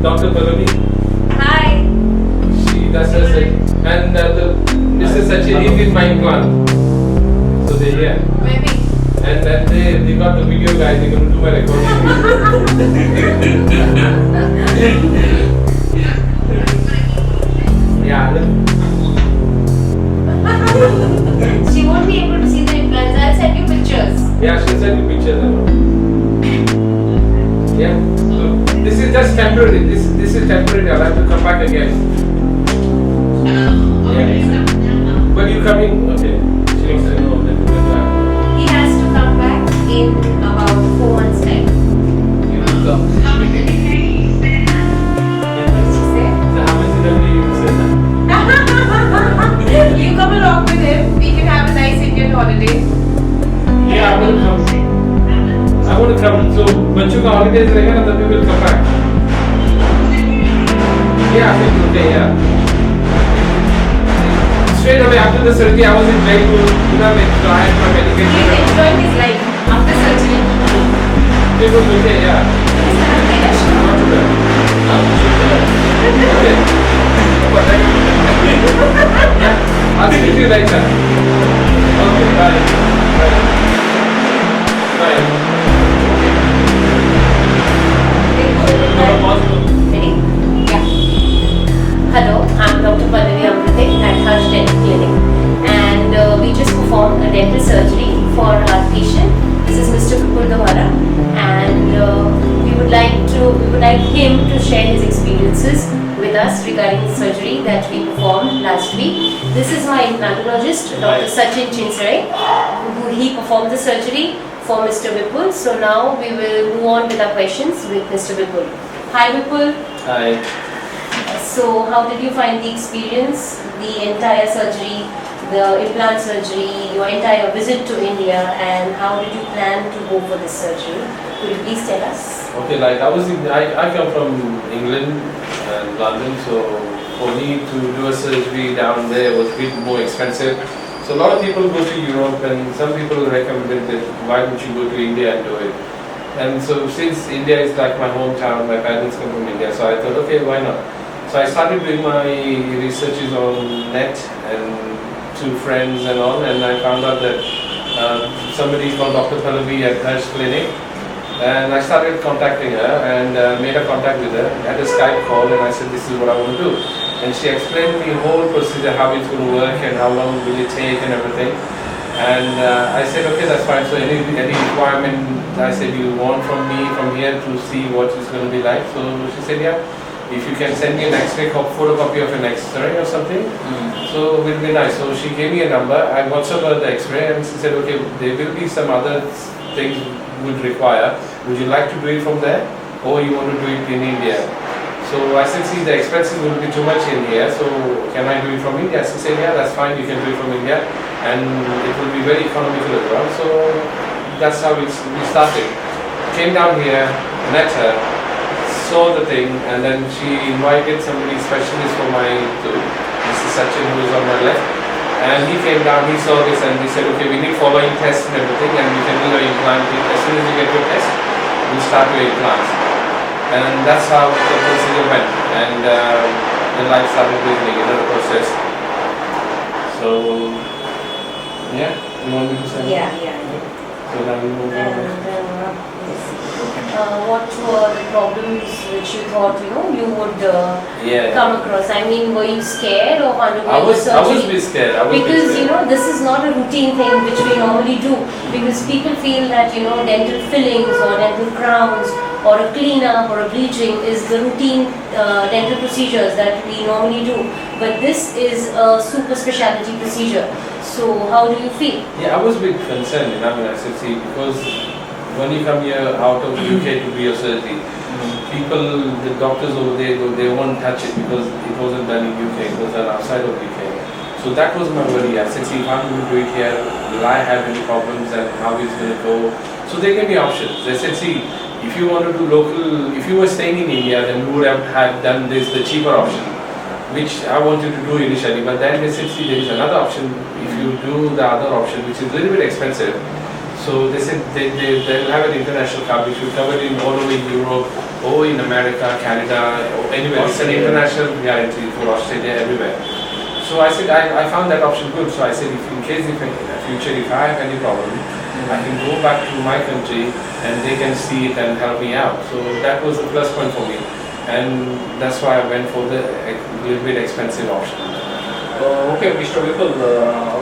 Dr. Pallavi. Hi. She does her and Mr. Sachin, he did my implant. So they're here. Maybe. And then they got the video guy, they're going to do my recording. Yeah. She won't be able to see the implants. I'll send you pictures. Yeah, she'll send you pictures. Yeah. So this is just temporary. This is temporary. I'll have to come back again. Yeah. But you coming? Okay. She wants to know that. He has to come back in about 4 months' time. You will come. What did she say? So how much did you say that? You come along with him. We can have a nice Indian holiday. Yeah, I will come. I want to come. So बच्चों का holidays रहेगा ना तभी will come back. Yeah, I think okay. Yeah. Straight away after the surgery, I was in Jaipur. So I had my medication. He's enjoying his life after surgery. It was okay. Yeah. He's not finished. Okay. Yeah. I'll speak to you later. Okay. Bye. Bye. Bye. Ready? Yeah. Hello, I'm Dr. Pallavi at Harsh Dental Clinic, and we just performed a dental surgery for our patient. This is Mr. Vipul, and we would like him to share his experiences with us regarding the surgery that we performed last week. This is my implantologist, Dr. Sachin Xray, who he performed the surgery for Mr. Vipul. So now we will move on with our questions with Mr. Vipul. Hi Vipul. Hi. So how did you find the experience, the entire surgery, the implant surgery, your entire visit to India, and how did you plan to go for this surgery? Could you please tell us? Okay, like I come from England and London, so for me to do a surgery down there was a bit more expensive. So a lot of people go to Europe, and some people recommended that why don't you go to India and do it. And so since India is like my hometown, my parents come from India, so I thought, okay, why not? So I started doing my researches on net and to friends and all, and I found out that somebody called Dr. Pallavi at Harsh Clinic, and I started contacting her and made a contact with her, had a Skype call, and I said, this is what I want to do. And she explained the whole procedure, how it's going to work and how long will it take and everything. And I said, okay, that's fine. So any requirement I said you want from me from here to see what it's going to be like. So she said, yeah, if you can send me an Xray photocopy of an Xray or something, so it will be nice. So she gave me a number. I WhatsApp her the Xray, and she said, okay, there will be some other things would require. Would you like to do it from there, or you want to do it in India? So I said, see, the expenses will be too much in here, so can I do it from India? She said, yeah, that's fine, you can do it from India, and it will be very economical as well. So that's how we started. Came down here, met her, saw the thing, and then she invited somebody specialist for my tooth, Mr. Sachin, who is on my left, and he came down, he saw this, and he said, okay, we need following tests and everything, and you can do your implant. As soon as you get your test, you start your implants. And that's how the procedure went, and the life started beginning, the process. So, yeah, you want me to say? Yeah. So now we move on. What were the problems which you thought you would Yeah. come across? I mean, were you scared of undergoing I was surgery? a bit scared. Because this is not a routine thing which we normally do. Because people feel that dental fillings or dental crowns or a cleanup or a bleaching is the routine dental procedures that we normally do. But this is a super specialty procedure. So how do you feel? Yeah, I was a bit concerned. I said, see, because when you come here out of UK to do your surgery, people, the doctors over there, they won't touch it because it wasn't done in UK, it was done outside of UK. So that was my worry. I said, see, if I'm going to do it here, will I have any problems and how it's going to go? So they gave me options. They said, see, if you want to do local, if you were staying in India, then we would have done this, the cheaper option, which I wanted to do initially. But then they said, see, there is another option. If you do the other option, which is a little bit expensive, So they said they'll have an international coverage. We covered in all over Europe, or in America, Canada, or anywhere. It's an international guarantee for Australia, everywhere. So I said I found that option good. So I said if in case if in the future if I have any problem, I can go back to my country and they can see it and help me out. So that was a plus point for me, and that's why I went for the little bit expensive option. Okay, Mr. Vipul,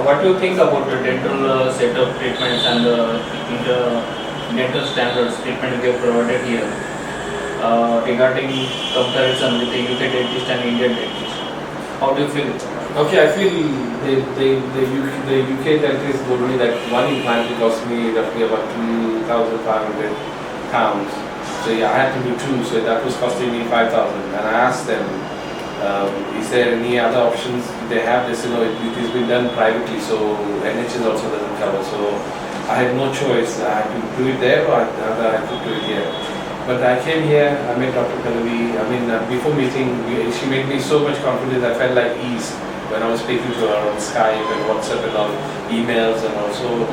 what do you think about the dental setup treatments and the dental standards treatment we have provided here regarding comparison with the UK dentist and Indian dentist? How do you feel? Okay, I feel the UK dentist told me that one implant will cost me roughly about £2,500. So yeah, I had to do two, so that was costing me 5,000. And I asked them, is there any other options they have? They said, no, it has been done privately, so NHS also doesn't cover. So I had no choice. I had to do it there or I had to do it here. But I came here, I met Dr. Pallavi. I mean, before meeting, she made me so much confidence. I felt like ease when I was speaking to her on Skype and WhatsApp and all, emails and also.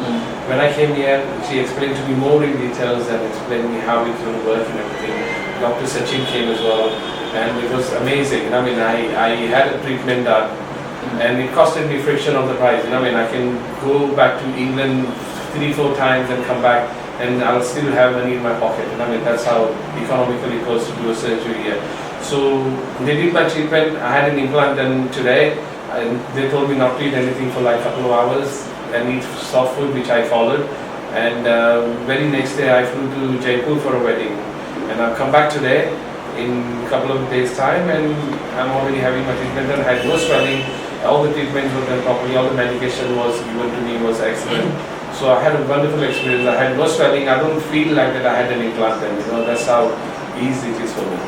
When I came here, she explained to me more in details and explained me how it's going to work and everything. Dr. Sachin came as well. And it was amazing. I mean, I had a treatment done, and it costed me fraction of the price. I mean, I can go back to England 3-4 times and come back, and I'll still have money in my pocket. I mean, that's how economically it was to do a surgery here. So they did my treatment. I had an implant done today, and they told me not to eat anything for like a couple of hours and eat soft food, which I followed. And very next day, I flew to Jaipur for a wedding, and I've come back today in a couple of days time, and I'm already having my treatment done. I had no swelling, all the treatments were done properly, all the medication was given to me was excellent. So I had a wonderful experience. I had no swelling. I don't feel like that I had an implant then, that's how easy it is for me.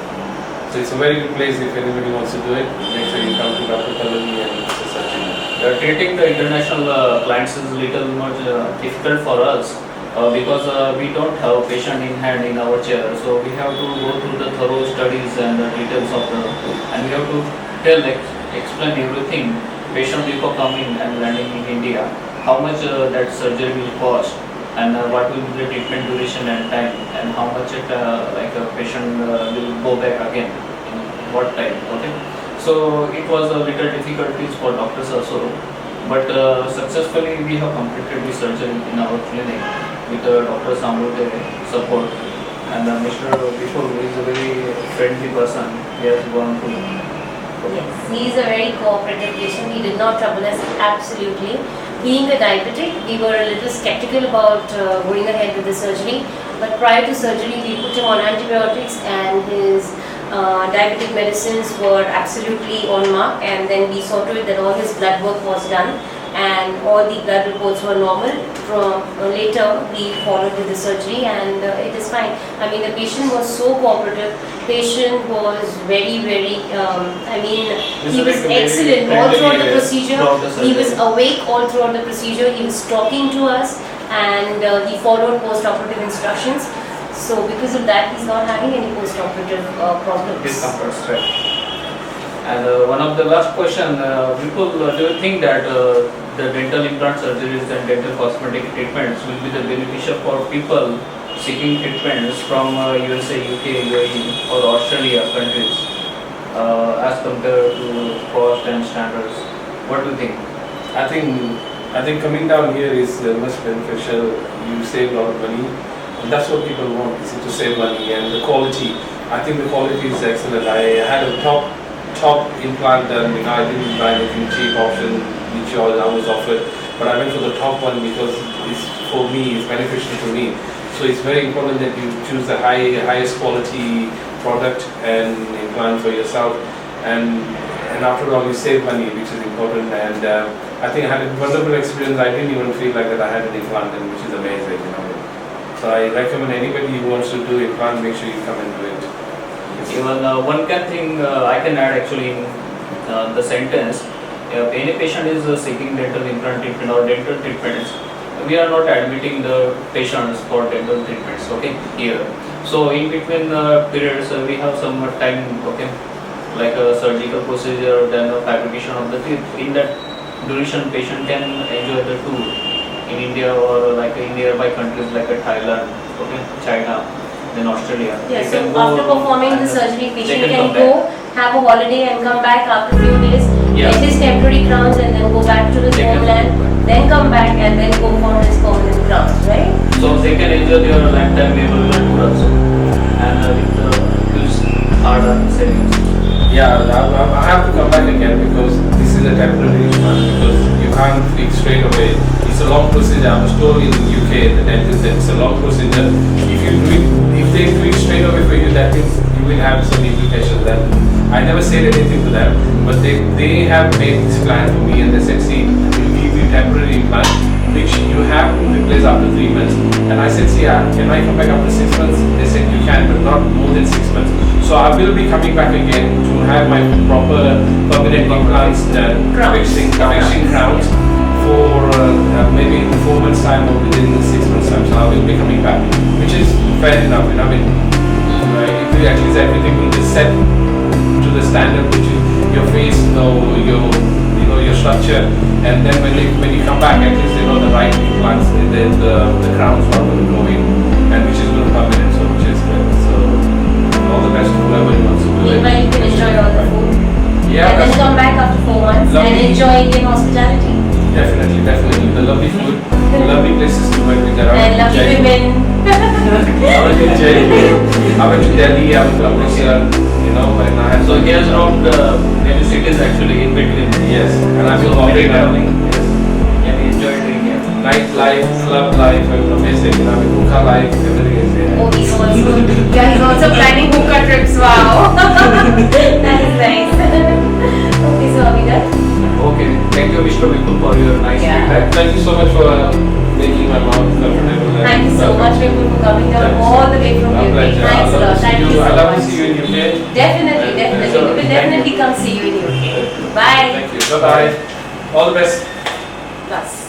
So it's a very good place if anybody wants to do it. Make sure you come to Dr. Pallavi and Mr. Sachin. Treating the international clients is a little more difficult for us. Because we don't have patient in hand in our chair, so we have to go through the thorough studies and the details of and we have to explain everything. Patient before coming and landing in India, how much that surgery will cost, and what will be the treatment duration and time, and how much like a patient will go back again in what time. Okay, so it was a little difficulties for doctors also, but successfully we have completed the surgery in our clinic with Dr. Samrute support, and Mr. Vipul is a very friendly person. He has gone through. Yes, he is a very cooperative patient. He did not trouble us absolutely. Being a diabetic, we were a little skeptical about going ahead with the surgery. But prior to surgery, we put him on antibiotics, and his diabetic medicines were absolutely on mark. And then we saw to it that all his blood work was done, and all the blood reports were normal. From later we followed with the surgery, and it is fine. I mean, the patient was so cooperative. Patient was very he was excellent all throughout the procedure. He was awake all throughout the procedure. He was talking to us, and he followed post-operative instructions. So because of that, he's not having any post-operative problems. Discomforts, right? And one of the last question, people, do you think that the dental implant surgeries and dental cosmetic treatments will be the beneficial for people seeking treatments from USA, UK, UAE or Australia countries as compared to cost and standards? What do you think? I think coming down here is much beneficial. You save a lot of money. And that's what people want, is to save money, and the quality. I think the quality is excellent. I had a top implant done. I didn't buy anything cheap option which I was offered, but I went for the top one because it's beneficial to me. So it's very important that you choose the highest quality product and implant for yourself, and after all you save money, which is important. And I think I had a wonderful experience. I didn't even feel like that I had an implant, and which is amazing. So I recommend anybody who wants to do implant, make sure you come and do it. Even one thing I can add actually in the sentence, if any patient is seeking dental implant treatment or dental treatments, we are not admitting the patients for dental treatments, okay, here. So in between periods, we have some time, okay, like a surgical procedure, then a fabrication of the teeth. In that duration, patient can enjoy the tour in India or like in nearby countries like Thailand, okay, China, then Australia. Yeah, They so can go after performing the and surgery, they patient come can back. go, have a holiday and come back after a few days, Yeah. get his temporary crowns and then go back to his They can homeland, go back. then come back and then go for his permanent crowns, right? So they can enjoy their lifetime memorable tour also, and with huge hard-earned savings. Yeah, I have to come back again because this is a temporary one because you can't fix straight away. It's a long procedure. I was told in UK the dentist that it's a long procedure. If they do it straight away for you, that means you will have some implications. That I never said anything to them, but they have made this plan for me and they said, see, we'll give you temporary implant which you have to replace after 3 months. And I said, see, can I come back after 6 months? They said you can, but not more than 6 months. So I will be coming back again to have my proper permanent implants done, fixing crowns for maybe in 4 months time or within 6 months time. So I will be coming back, which is fair enough. I mean, if at least everything will be set to the standard, which is your face, your structure, and then when you come back, at least they know the right implants, the crowns are going to go in, and which is going to come in, so which is good. So all the best to whoever wants to do it. Meanwhile, you can enjoy all the food. Yeah, And then come back after 4 months and Lovely. enjoy Indian hospitality. definitely. The lovely food, lovely places to work with around. And lovely Jaipur. women. I went to Jaipur, I went to Delhi, I went to Amritsar, and I had So he has roamed many cities actually in between. yes, and I've been So walking many around. traveling. Yes. And he enjoyed doing it. Nightlife, club life, and amazing. Hookah life, everything is there. Oh, he's also planning hookah trips. Wow. That is nice. Okay, so are we done? Okay, thank you Mr. Vipul for your nice Yeah. feedback. Thank you so much for making my mouth comfortable. Thank you so much, Vipul, for coming down Thanks. all the way from My UK. pleasure. Thanks a lot. Thank you so I love to much. see you in UK. Definitely. We Sure. will Thank definitely you. come see you in UK. Bye. Thank you. Bye bye. All the best. Plus.